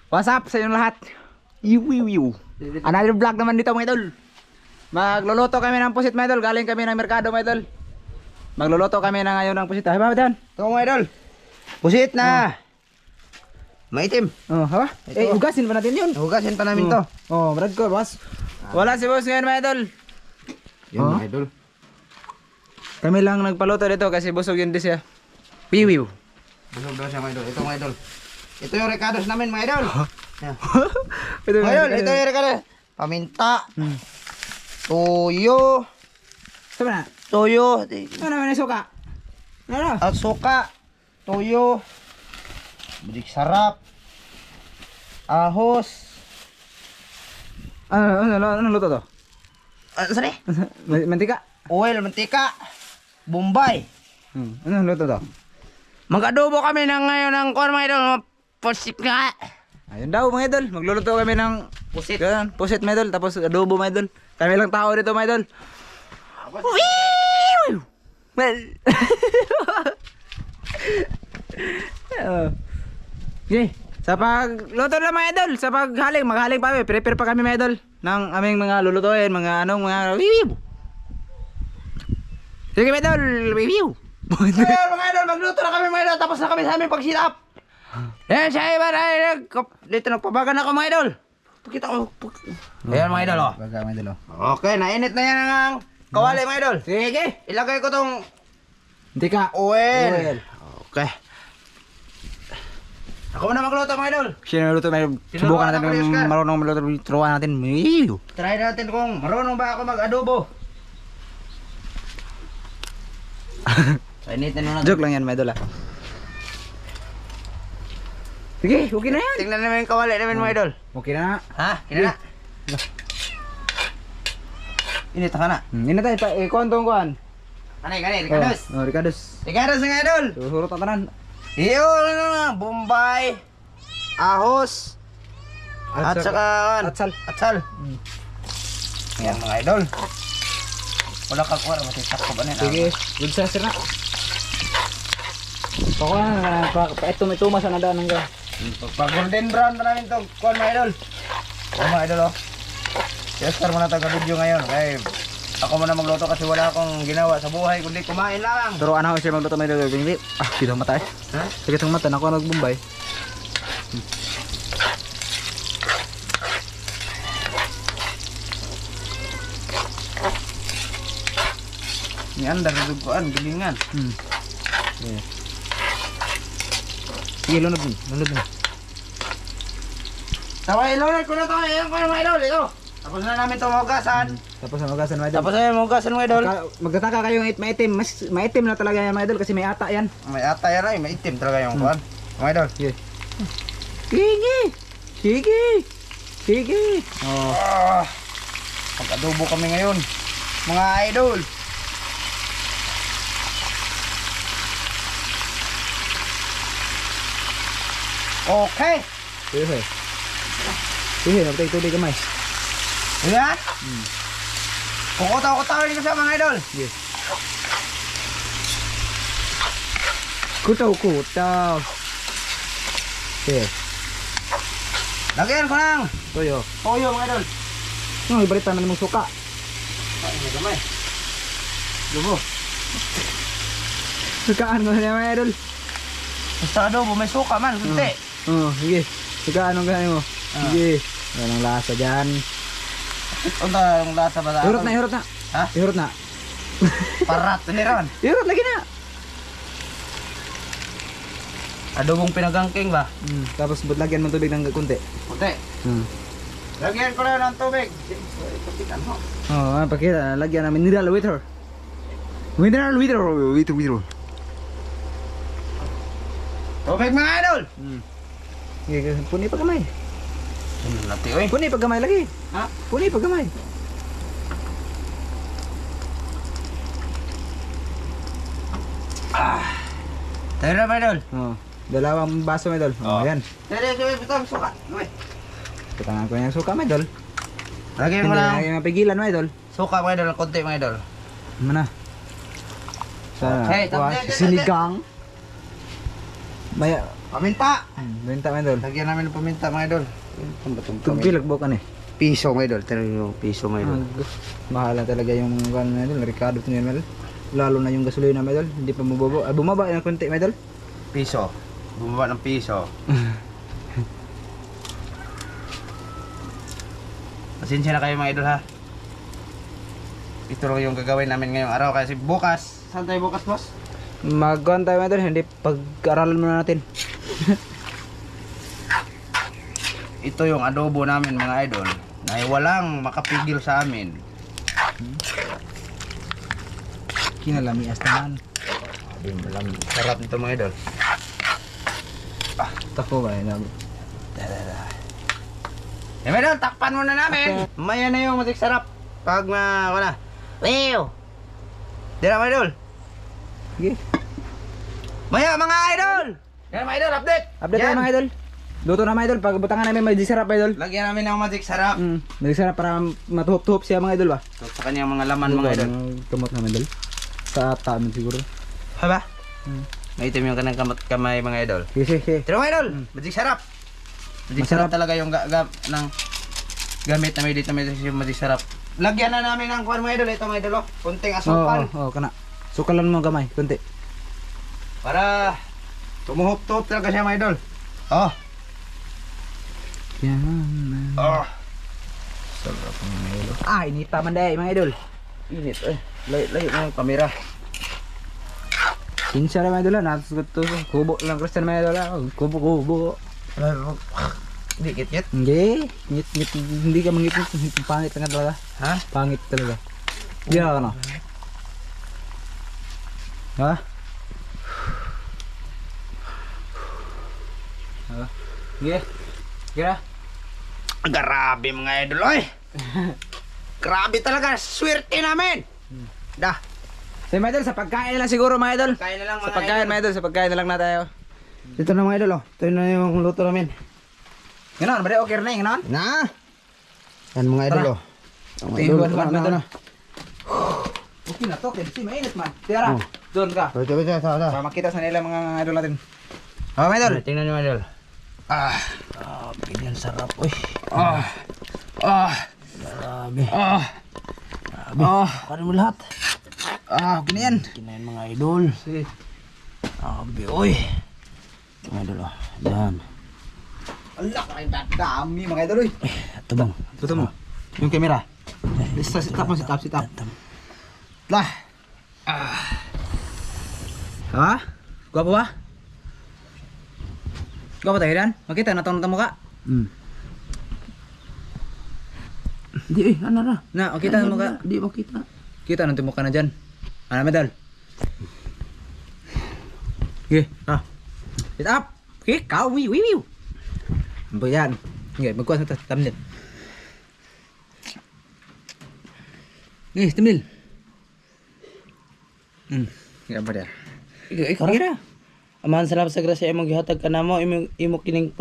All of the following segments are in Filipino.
What's up sa inyong lahat? Iwiwiw. Another vlog naman dito mga idol. Magluluto kami ng pusit mga idol. Galing kami ng merkado mga idol. Magluluto kami na ngayon ng pusit. Ay ba Dan? Ito mga idol. Pusit na. Maitim. Oh, ha? Eh, hugasin pa natin yun. Hugasin pa namin to. Oh, brad ko, boss. Wala si boss ngayon mga idol. Yan mga idol. Kami lang nagpaluto dito kasi busog yun di siya. Piwiw. Busog daw siya mga idol. Ito mga idol. Ito yung recados namin mga idol. Yan. Ito Mga idol, ito yung recados. Paminta. Toyo. Saan na? Toyo. Ano naman yung suka? Ano? Suka. Toyo. Budik sarap. Ahos. Ano luto to? Sorry? Mantika? Oil, mantika. Bombay. Ano luto to? Mag-adobo kami ng ngayon ng corn mga idol. Pusit nga. Ayun daw mga idol, magluluto kami ng Pusit. ganun, pusit mga idol, tapos adobo mga idol. Kami lang tao dito mga idol. Well. Okay, sa pagluto na mga idol, sa paghaling, maghaling pa kami, prepare pa kami mga idol ng aming mga lulutuin, mga anong mga wiwiw. Sige mga idol, wiwiw. Ayun mga idol, magluto na kami mga idol. Tapos na kami sa aming pag-sit up. Yan siya iba na dito nagpabagan ako mga idol. Pakita ko. Ayan mga idol oh. Baga mga idol. Okay, nainit na yan ang kawali mga idol. Sige. Ilagay ko tong Mantika. oil. Okay. Ako na magluto mga idol. Sino luto may subukan natin kung marunong magluto, turuan natin. Wiwiw. Try natin kung marunong ba ako mag-adobo. So, initin mo na. Joke lang yan mga idol ah. Sige, okay na yan. Tingnan namin yung kawali namin mga idol. Okay na. Ha? Kina na. Init ka na. Hindi tayo, kuhan. Kanay, Ricardos. Oh, Ricardos. Ricardos mga idol. Susurot ang tanan. Iyo, ano na, Bombay, ahos, at saka Atsal. atsal. Yan mga idol. Wala kang kuwara, matisak ko ba na? Sige, good sa sir na. Pakuha, pa-tumas ang nadaan ng Pag golden brown na namin to, kuwan mga idol. Mga idol oh. Tester mo na taga-video ngayon. Kaya ako muna magluto kasi wala akong ginawa sa buhay kundi kumain lang. Pero ano siya magluto may dagdag hindi. Kita mata eh. Ha? Sige tong mata nako nagbumbay. Ni anda duduguan, gilingan. Yeah. Sige, lunod mo. Tawa ilunod ko na to, ayan ko na mga idol, ito. Tapos na namin itong hugasan. Tapos ang magasan mga idol. Tapos na yung hugasan mga idol. Magtataka kayong maitim, mas maitim na talaga yan mga idol kasi may ata yan. May atay yan ay, may itim talaga yung kuwan. Mga idol. Sige. Sige. Oh. Pag-adobo kami ngayon. Mga idol. Okay. Sige, nagtay-tuloy kamay. Ayan. Kukutaw-kutawin ko sa mga idol. Sige. Kutaw. Sige. Lagyan ko ng Toyo. toyo mga idol. Ano, ibalitan na mong suka. Ay, gamay. Dubo. Sukaan mo na mga idol. Basta adobo, may suka man. Kunti. Oo, sige. Sukaan ang ganin mo. Sige. Walang lasa dyan. Unta yung lasa ba sa Ihurot na. Ha? Ihurot na. Parat. Ini ron. Ihurot lagi na. Adobong pinagangking ba? Tapos lagyan mo tubig ng kunti. Kunti. Lagyan ko na ng tubig. Ipapitan mo. Oo, pakita. Lagyan na mineral water. Water. Tubig mga idol. Sige, puni pa gamay. Ano natin oy? Puni pa gamay lagi. Ha? Puni pa gamay. Tayo na mga idol. Oo. Dalawang baso mga idol. Oo, yan. Tayo, bitang suka. Gamay. Katangan ko yung suka mga idol. Lagyan Hindi mo na na. kayo mapigilan mga idol. Suka mga idol, konti mga idol. Ano na? Sa Okay, tapos sinigang. May Paminta! Benta mga idol. Lagyan namin ng paminta mga idol. Tugpilag bukan eh. Piso mga idol. Tira yung piso mga idol. Mahal na talaga yung mga idol. Ricardo ito mga idol. Lalo na yung gasolina mga idol. Hindi pa mababa. Bumaba ng konti mga idol. Piso. Bumaba ng piso. Pasensya na kayo mga idol ha. Ito lang yung gagawin namin ngayong araw kasi bukas. Saan tayo bukas boss? Magkuhan tayo mga idol. Hindi pag-aralan muna natin. Ito yung adobo namin mga idol na walang makapigil sa amin. Kinalami astaman. Sarap nito mga idol. Tako ba yun? Eh mga idol, takpan muna namin. Maya na yung masik sarap. Pag wala. Wow! Dira mga idol. Sige. Maya mga idol! Yan mga idol, update! Update tayo mga idol. Luto na mga idol. Pag butangan namin may sarap mga idol. Lagyan namin ng magic sarap. May sarap para matuhop-tuhop siya mga idol ba? So, sa kanyang mga laman mga idol. Tumot na mga idol. Sa taman siguro. Haba? Maitim yung kanang kamay mga idol. Sige, sige. Tira mga idol, magic sarap. Magic Masarap. sarap talaga yung ng gamit na may dito may magic sarap. Lagyan na namin ng kuwan mga idol. Ito mga idol, oh. Kunting asukal. Oo, kana. Sukalan mo gamay, konti. Para tumuhop-tuhop talaga siya mga idol. Oh. Yan. Oh. Sarap mga idol. Ah, inita man day mga idol. Init eh. Layo mo yung kamera. Kinsa na mga idol. Natusgot to. Kubo lang Christian mga idol. Kubo. Dikit-kit. Hindi. Ngit. Hindi ka mangit-ngit. Pangit lang talaga. Ha? Pangit talaga. Hindi ka na. Ha? Sige. Kira. Grabe mga idol oy. Grabe talaga. Swerte namin. Dah. So mga idol, sa pagkain na lang siguro mga idol. Kain na lang Sa mga pagkain idol. mga idol, sa pagkain na lang na tayo. Ito na mga idol oh. Ito na yung luto namin. Ganon, ba okay na yung ganon? Na. Yan mga idol oh. Mga idol, Tingnan mo na. na. Okay na to, kasi mainit man. Tira, doon ka. Ito. Para makita sa nila mga idol natin. Oh, mga idol. Tingnan nyo mga idol. Ganyan sarap uy. Grabe. Karin mo lahat. Ganyan. Kinain mga idol. Sige. Grabe uy. Ito mga idol oh. Yan. Ala, kain dami mga idol oy. Ito bang. Tuto mo. Yung camera. Sit up mo, sit up. Lah. Ha? Gwapo ba? Gwapo tayo dan? Makita natong mukha. Hindi ano na. Na, makita mo ka. Hindi makita. Kita nanti mukha na dyan. Ano medal? Okay, sit up. Okay, kau wiu. Bayan. Okay, magkuha sa thumbnail. Okay, thumbnail. Nga ba dia? Ikaw na. Amahan salamat sa grasya imong gihatag kanamo imo kining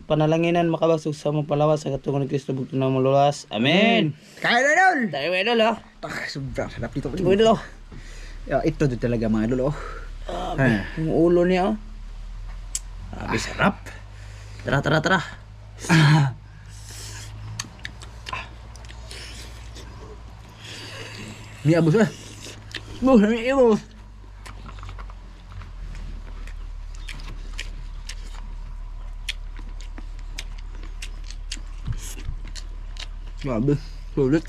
panalanginan makabasog sa mong palawas sa katungon ni Kristo bugto na mong luwas. Amen. Kaya na idol! Tayo idol ha. Sobrang sarap dito. Idol oh. Ito din talaga mga idol. Yung ulo niya oh. Sarap. Tara. Ni abos eh. Ni abos. Grabe, sulit.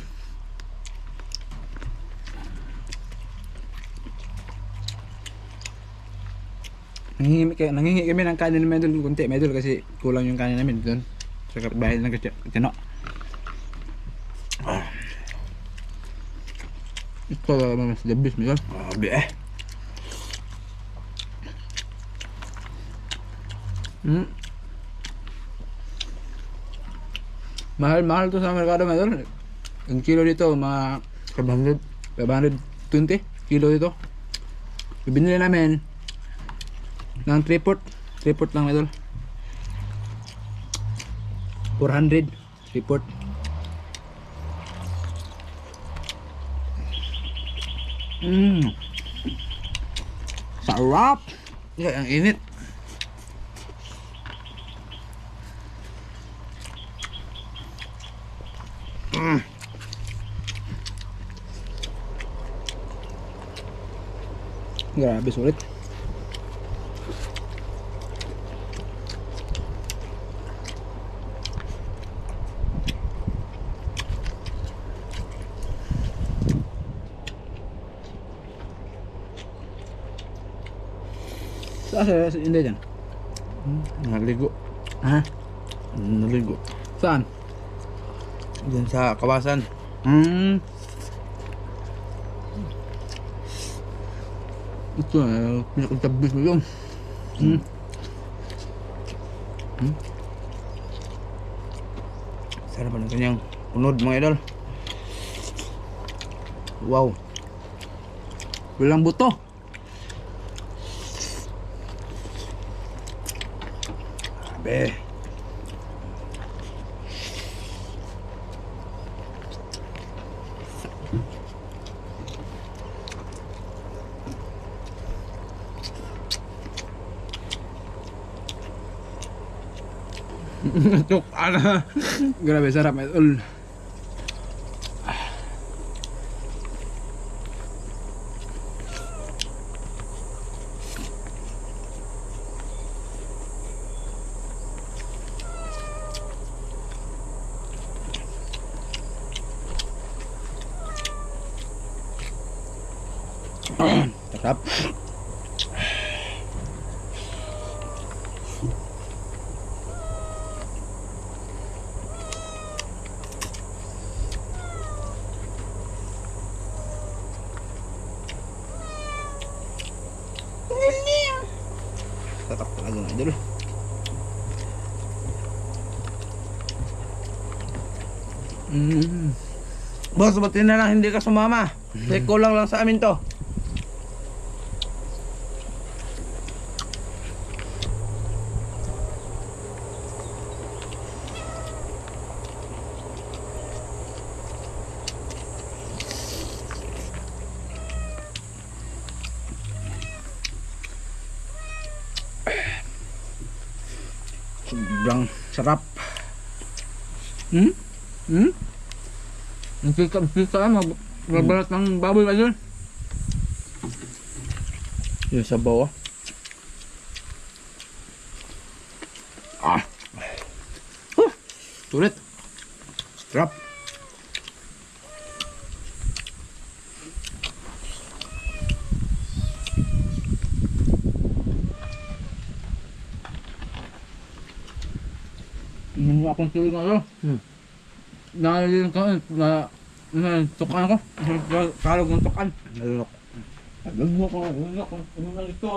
Nangingi kami ng kanin ni Medol, kunti Medol kasi kulang yung kanin namin doon. Sa bahay ng Tino. Ito mas the best Medol. Grabe eh. Mahal to sa merkado Medol. Ang kilo dito mga 520 kilo dito. Binili namin ng 3/4 lang Medol. 400 3/4. Sarap. Ang init. Grabe sulit. Saan hindi dyan? Naligo. Ha? Naligo. Saan? Diyan sa kawasan. Ito pinakatabis mo yun. Sarap ng kanyang unod mga idol. Wow. Walang buto. Be. Tuk, ana. Grabe sarap idol. Sarap. Sarap talaga mga idol. Boss, ba't na lang hindi ka sumama? Kasi kulang lang sa amin to. Sobrang sarap. Ang pika, mabalat ng baboy ba yun? Yung sabaw Sulit. Sarap. Hindi mo akong tuloy nga Nalilin ka na tukan ako. Kalog ng tukan. Nalunok. Nalunok ako. Ano na ito?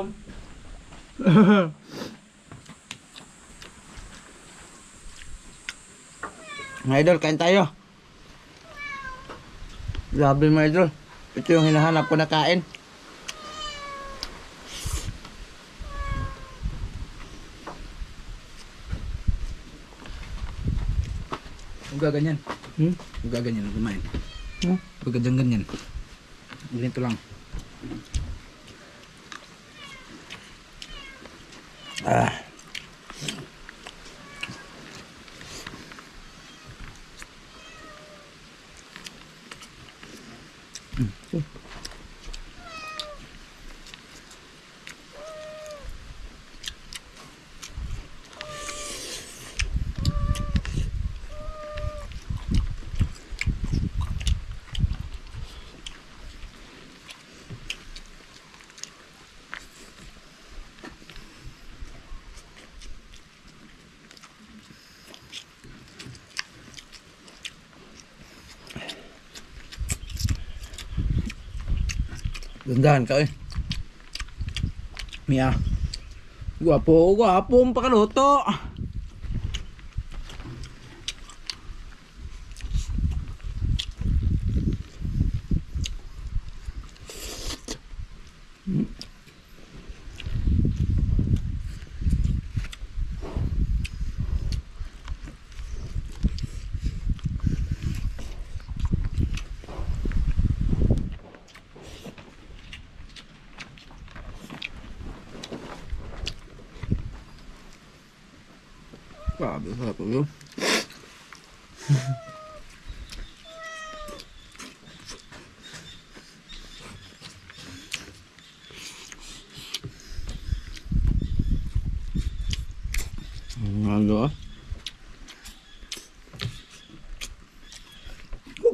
Mga idol, kain tayo. Grabe mga idol. Ito yung hinahanap ko na kain. Huwag gaganyan. Huwag gaganyan. Kumain. Huwag ganyan. Ganito lang. Dandahan ka eh. Mia. Gwapo ang pakaluto. Grabe, sarap yun.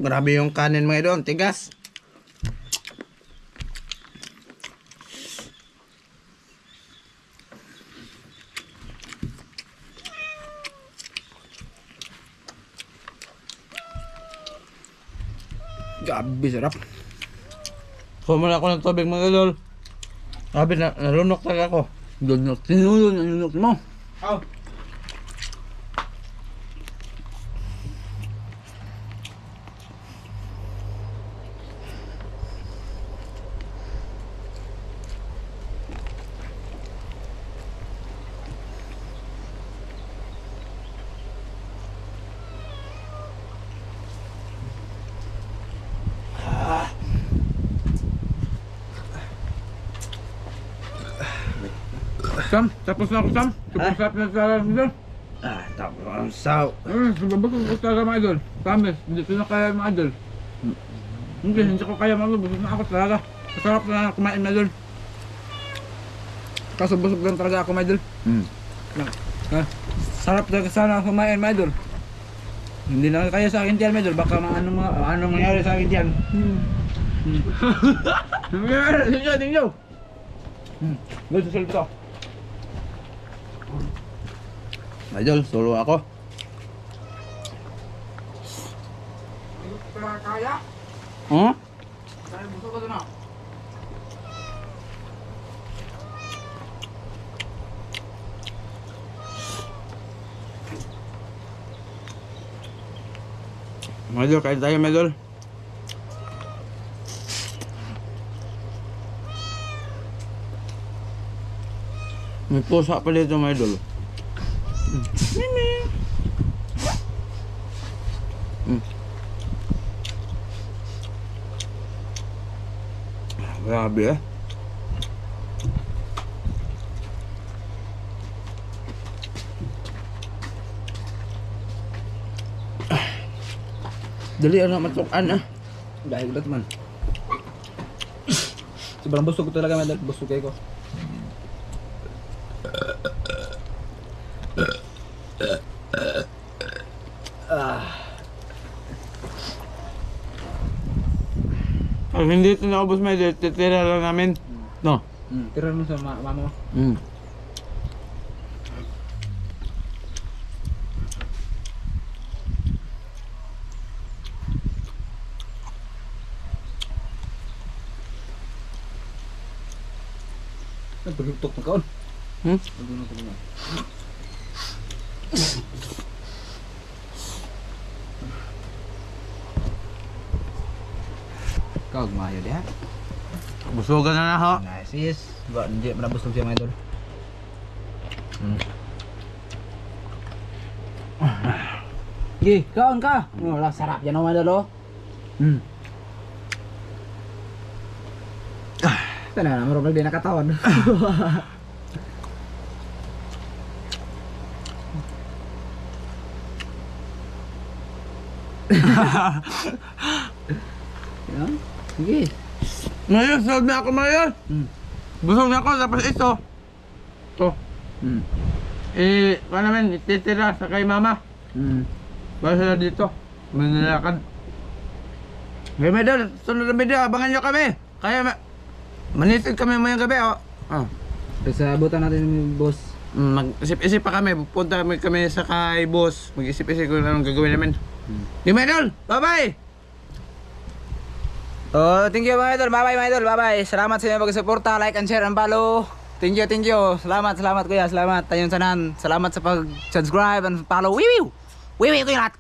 Grabe yung kanin mga idol, tigas. Grabe, sarap. Pumula ako ng tubig mga idol. Grabe na, nalunok talaga ako. Lunok. Sinulog ang lunok mo. Oh. Sam, tapos na ako, Sam. Tapos na sa idol. Tapos ang saw. Busog ko talaga mga idol. Promise, hindi ko na kaya mga idol. Hindi ko kaya mga idol. Busog na ako talaga. Masarap na kumain mga idol. Kaso busog lang talaga ako mga idol. Ha? Sarap talaga sana kumain mga idol. Hindi na kaya sa akin diyan mga idol. Baka anong mangyari sa akin diyan. Tingyo. Gusto sulit ito. Idol, solo ako. Kaya? Hmm? Kaya busog ka doon na. Mga idol, kain tayo mga idol. May pusa pa dito mga idol. Grabe eh. Dali ano matukan ah. Dahil ulit man. Sobrang busog ko talaga mga idol. Busog kayo ko. Pag hindi ito naubos may titira lang namin. No? Tira mo sa mama mo. Nagpaglutok na kaon. Nagpaglutok na. Kag maayo diha. Busugan na ho. Nice is. Ba hindi man busog siya mga idol. Gi, kaon ka. Wala sarap yan mga idol. Tana na marunong din nakatawan. Yan. Sige. Ngayon, sold na ako ngayon. Busog na ako, tapos ito. Ito. Ano naman, ititira sa kay mama. Para sila dito. Manlalakad. Okay, medal. Sunod na video, abangan nyo kami. Kaya manitig kami mayang gabi. Sa abutan natin yung boss. Mag-isip-isip pa kami. Pupunta kami sa kay boss. Mag-isip-isip kung anong gagawin namin. Okay, medal. Bye-bye. Oh, thank you mga idol. Bye-bye mga idol. Bye-bye. Salamat sa inyo pag-suporta, like and share and follow. Thank you, thank you. Salamat kuya. Salamat tayong sanan. Salamat sa pag-subscribe and follow. Wiwiw ko yung lahat.